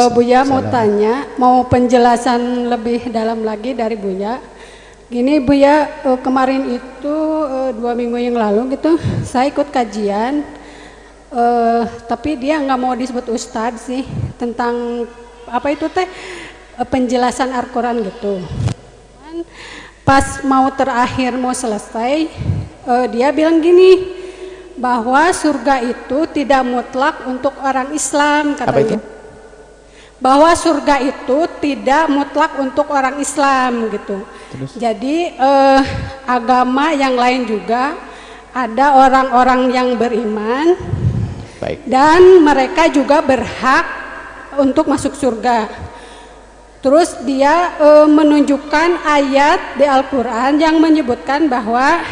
Buya mau tanya, mau penjelasan lebih dalam lagi dari Buya. Gini Buya, kemarin itu 2 minggu yang lalu gitu, saya ikut kajian, tapi dia nggak mau disebut ustadz sih, tentang apa itu teh penjelasan Al-Quran gitu. Pas mau terakhir mau selesai, dia bilang gini, bahwa surga itu tidak mutlak untuk orang Islam, katanya. Apa itu? Bahwa surga itu tidak mutlak untuk orang Islam gitu. Terus? Jadi agama yang lain juga ada orang-orang yang beriman. Baik. Dan mereka juga berhak untuk masuk surga. Terus dia menunjukkan ayat di Al-Quran yang menyebutkan bahwa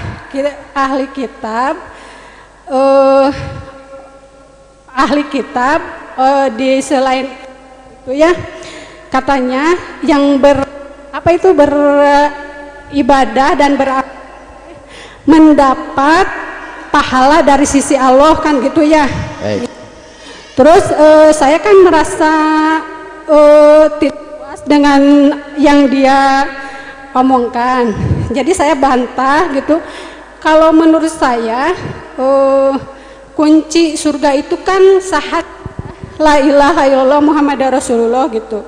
ahli kitab di selain itu ya, katanya yang beribadah dan mendapat pahala dari sisi Allah kan gitu ya. Terus saya kan merasa tidak puas dengan yang dia omongkan, jadi saya bantah gitu. Kalau menurut saya kunci surga itu kan syahadat la ilaha illallah Muhammadar Rasulullah gitu.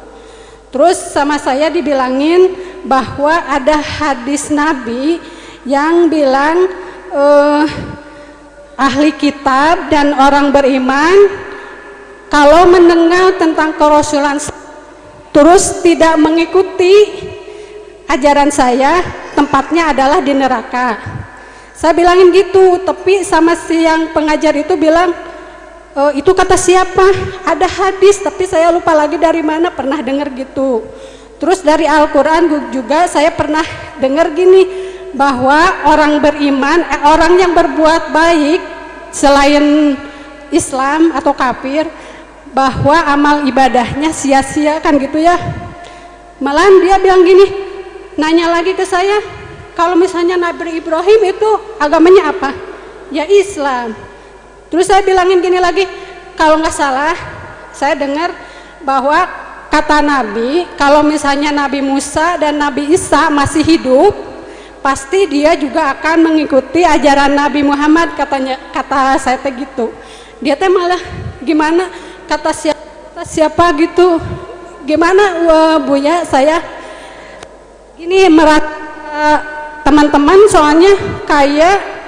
Terus sama saya dibilangin bahwa ada hadis Nabi yang bilang ahli kitab dan orang beriman kalau mendengar tentang kerasulan terus tidak mengikuti ajaran saya, tempatnya adalah di neraka. Saya bilangin gitu, tapi sama si yang pengajar itu bilang, itu kata siapa? Ada hadis, tapi saya lupa lagi dari mana, pernah dengar gitu. Terus dari Al-Quran juga saya pernah dengar gini, bahwa orang beriman, orang yang berbuat baik selain Islam atau kafir, bahwa amal ibadahnya sia-sia kan gitu ya. Malahan dia bilang gini, nanya lagi ke saya, kalau misalnya Nabi Ibrahim itu agamanya apa? Ya Islam. Terus saya bilangin gini lagi, kalau nggak salah saya dengar bahwa kata Nabi, kalau misalnya Nabi Musa dan Nabi Isa masih hidup, pasti dia juga akan mengikuti ajaran Nabi Muhammad, kata saya teh gitu. Dia teh malah gimana, kata siapa gitu, gimana Buya, saya ini teman-teman soalnya kayak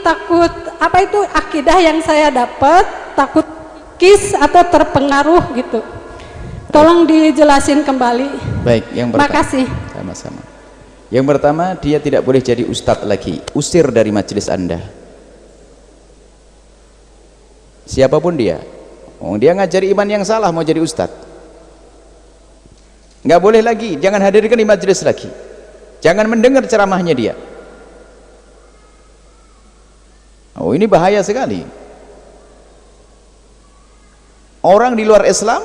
takut apa itu akidah yang saya dapat, takut kis atau terpengaruh gitu. Tolong dijelasin kembali. Baik, yang pertama. Makasih. Sama-sama. Yang pertama, dia tidak boleh jadi ustadz lagi, usir dari majelis Anda. Siapapun dia. Dia ngajari iman yang salah mau jadi ustadz. Nggak boleh lagi, jangan hadirkan di majelis lagi. Jangan mendengar ceramahnya dia. Oh, ini bahaya sekali. Orang di luar Islam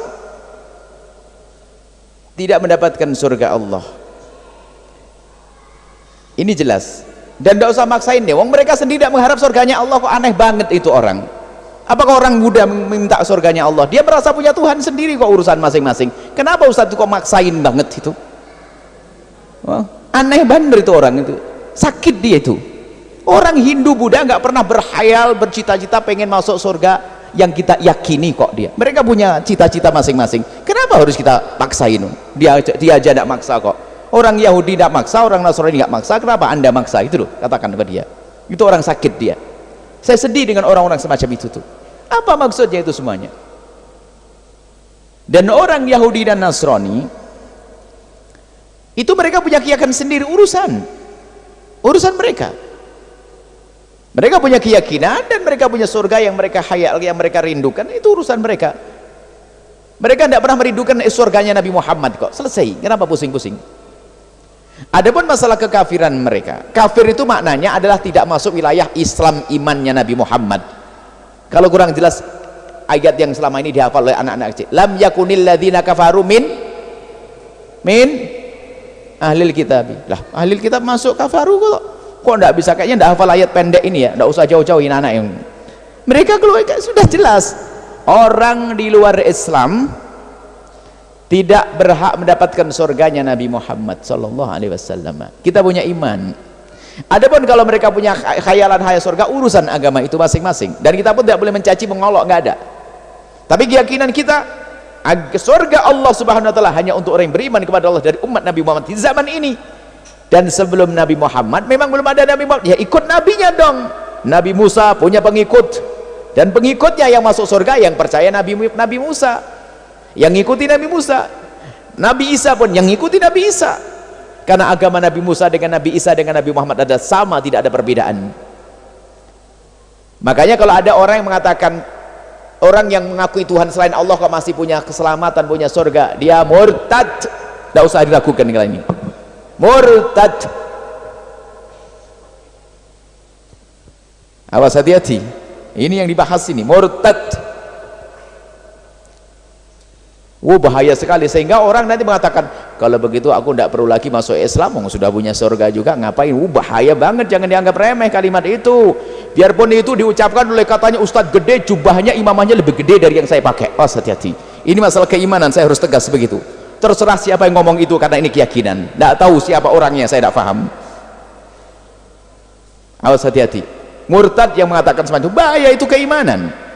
tidak mendapatkan surga Allah. Ini jelas. Dan tidak usah maksain deh. Wong mereka sendiri tidak mengharap surganya Allah, kok aneh banget itu orang. Apakah orang muda meminta surganya Allah? Dia merasa punya Tuhan sendiri kok, urusan masing-masing. Kenapa Ustaz itu kok maksain banget itu? Wah. Aneh bener itu orang itu, sakit dia itu. Orang Hindu Buddha nggak pernah berhayal bercita-cita pengen masuk surga yang kita yakini kok dia. Mereka punya cita-cita masing-masing. Kenapa harus kita paksain? Dia aja tidak maksa kok. Orang Yahudi tidak maksa, orang Nasrani nggak maksa. Kenapa Anda maksa? Itu loh, katakan kepada dia. Itu orang sakit dia. Saya sedih dengan orang-orang semacam itu tuh. Apa maksudnya itu semuanya? Dan orang Yahudi dan Nasrani itu mereka punya keyakinan sendiri, urusan mereka. Mereka punya keyakinan dan mereka punya surga yang mereka hayal, yang mereka rindukan, itu urusan mereka. Mereka tidak pernah merindukan surganya Nabi Muhammad kok. Selesai, kenapa pusing-pusing? Adapun masalah kekafiran mereka, kafir itu maknanya adalah tidak masuk wilayah Islam imannya Nabi Muhammad. Kalau kurang jelas ayat yang selama ini dihafal oleh anak-anak kecil, lam yakunil ladzina kafaru min ahlil kitab. Lah, ahlil kitab masuk kafaru kok enggak bisa, kayaknya enggak hafal ayat pendek ini ya, enggak usah jauh-jauhin anak yang. Mereka keluar sudah jelas. orang di luar Islam tidak berhak mendapatkan surganya Nabi Muhammad sallallahu alaihi wasallam. Kita punya iman. Adapun kalau mereka punya khayalan hayal surga, urusan agama itu masing-masing, dan kita pun tidak boleh mencaci mengolok, nggak ada. Tapi keyakinan kita, surga Allah Subhanahu wa taala hanya untuk orang yang beriman kepada Allah dari umat Nabi Muhammad di zaman ini. Dan sebelum Nabi Muhammad memang belum ada Nabi Muhammad, ya ikut nabinya dong. Nabi Musa punya pengikut, dan pengikutnya yang masuk surga yang percaya Nabi Musa, yang ngikuti Nabi Musa. Nabi Isa pun yang ngikuti Nabi Isa, karena agama Nabi Musa dengan Nabi Isa dengan Nabi Muhammad ada sama, tidak ada perbedaan. Makanya kalau ada orang yang mengatakan orang yang mengakui Tuhan selain Allah kok masih punya keselamatan, punya surga, dia murtad. Tidak usah diragukan kali ini, murtad. Awas, hati-hati, ini yang dibahas ini, murtad. Bahaya sekali, sehingga orang nanti mengatakan kalau begitu aku tidak perlu lagi masuk Islam, sudah punya surga juga, ngapain. Bahaya banget, jangan dianggap remeh kalimat itu. Biarpun itu diucapkan oleh katanya ustadz gede, jubahnya imamahnya lebih gede dari yang saya pakai. Hati-hati, ini masalah keimanan, saya harus tegas begitu. Terserah siapa yang ngomong itu, karena ini keyakinan, tidak tahu siapa orangnya, saya tidak paham. Awas, hati-hati, murtad yang mengatakan semacam itu, bahaya, itu keimanan.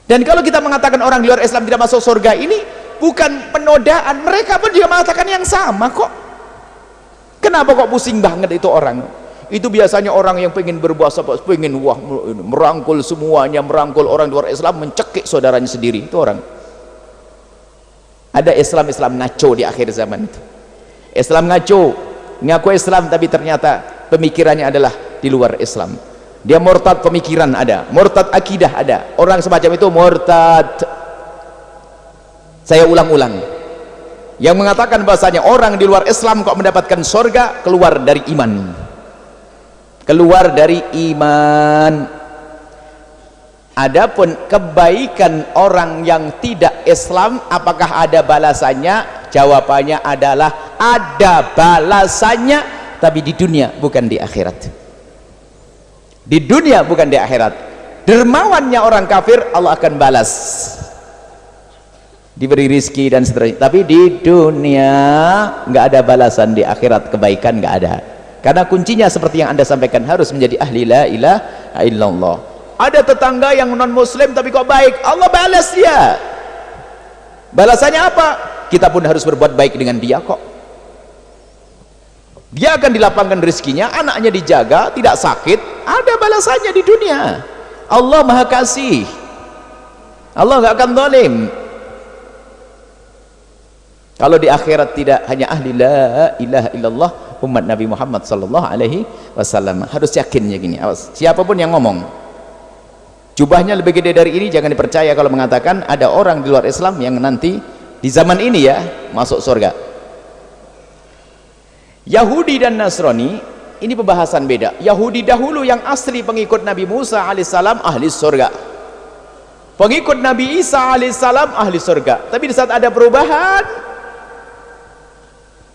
Dan kalau kita mengatakan orang di luar Islam tidak masuk surga, ini bukan penodaan, mereka pun juga mengatakan yang sama kok. Kenapa kok pusing banget itu orang? Itu biasanya orang yang pengen berbuat, pengen merangkul semuanya, merangkul orang di luar Islam, mencekik saudaranya sendiri. Itu orang. Ada Islam ngaco di akhir zaman itu. Islam ngaco, ngaku Islam tapi ternyata pemikirannya adalah di luar Islam. Dia murtad pemikiran ada, murtad akidah ada. Orang semacam itu murtad. Saya ulang-ulang, yang mengatakan bahasanya orang di luar Islam kok mendapatkan surga, keluar dari iman, keluar dari iman. Adapun kebaikan orang yang tidak Islam, apakah ada balasannya? Jawabannya adalah ada balasannya, tapi di dunia bukan di akhirat. Di dunia bukan di akhirat. Dermawannya orang kafir Allah akan balas, diberi rizki dan seterusnya, tapi di dunia nggak ada balasan. Di akhirat kebaikan nggak ada, karena kuncinya seperti yang Anda sampaikan, harus menjadi ahli la ilaha illallah. Ada tetangga yang non muslim tapi kok baik, Allah balas dia. Balasannya apa? Kita pun harus berbuat baik dengan dia kok. Dia akan dilapangkan rezekinya, anaknya dijaga, tidak sakit, ada balasannya di dunia. Allah maha kasih, Allah nggak akan zalim. Kalau di akhirat tidak, hanya ahli la ilaha illallah umat Nabi Muhammad sallallahu alaihi wasallam. Harus yakinnya gini, awas, siapapun yang ngomong jubahnya lebih gede dari ini, jangan dipercaya kalau mengatakan ada orang di luar Islam yang nanti di zaman ini ya masuk surga. Yahudi dan Nasrani ini pembahasan beda. Yahudi dahulu yang asli pengikut Nabi Musa alaihissalam ahli surga, pengikut Nabi Isa alaihissalam ahli surga. Tapi di saat ada perubahan,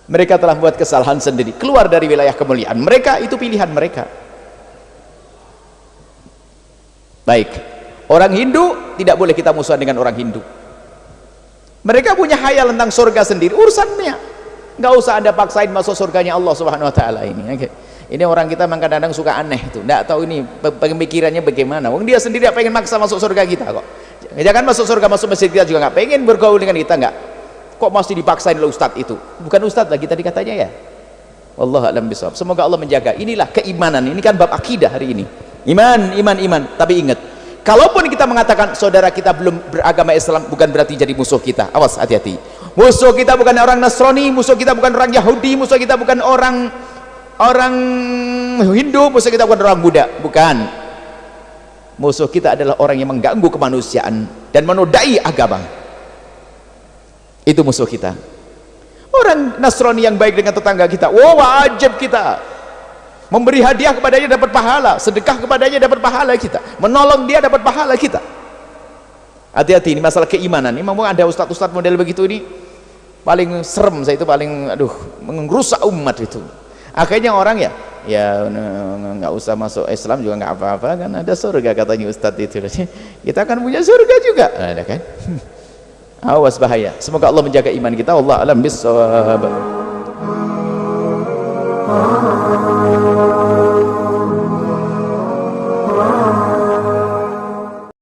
mereka telah membuat kesalahan sendiri, keluar dari wilayah kemuliaan mereka. Itu pilihan mereka. Baik, orang Hindu tidak boleh kita musuhan dengan orang Hindu. Mereka punya khayal tentang surga sendiri, urusannya. Nggak usah Anda paksain masuk surganya Allah Subhanahu wa taala ini. Ini orang kita memang kadang-kadang suka aneh itu. Nggak tahu ini pemikirannya bagaimana. Wong dia sendiri pengen maksa masuk surga kita kok. Jangan masuk surga, masuk masjid kita juga nggak pengen bergaul dengan kita, nggak. Kok masih dipaksain oleh ustadz itu? Bukan ustadz lagi tadi katanya ya. Wallahu a'lam bishawab. Semoga Allah menjaga. Inilah keimanan. Ini kan bab akidah hari ini. Iman, iman, iman. Tapi ingat, kalaupun kita mengatakan saudara kita belum beragama Islam, bukan berarti jadi musuh kita. Awas, hati-hati. Musuh kita bukan orang Nasrani, musuh kita bukan orang Yahudi, musuh kita bukan orang Hindu, musuh kita bukan orang Buddha, bukan. Musuh kita adalah orang yang mengganggu kemanusiaan dan menodai agama. Itu musuh kita. Orang Nasrani yang baik dengan tetangga kita, wajib kita memberi hadiah kepadanya dapat pahala, sedekah kepadanya dapat pahala kita, menolong dia dapat pahala kita. Hati-hati, ini masalah keimanan. Ini memang ada ustadz-ustadz model begitu, ini paling serem saya itu, paling merusak umat itu. Akhirnya orang ya ya nggak usah masuk Islam juga nggak apa-apa, kan ada surga katanya Ustadz itu. Kita akan punya surga juga, ada kan? Awas bahaya. Semoga Allah menjaga iman kita. Wallahu a'lam bissawab.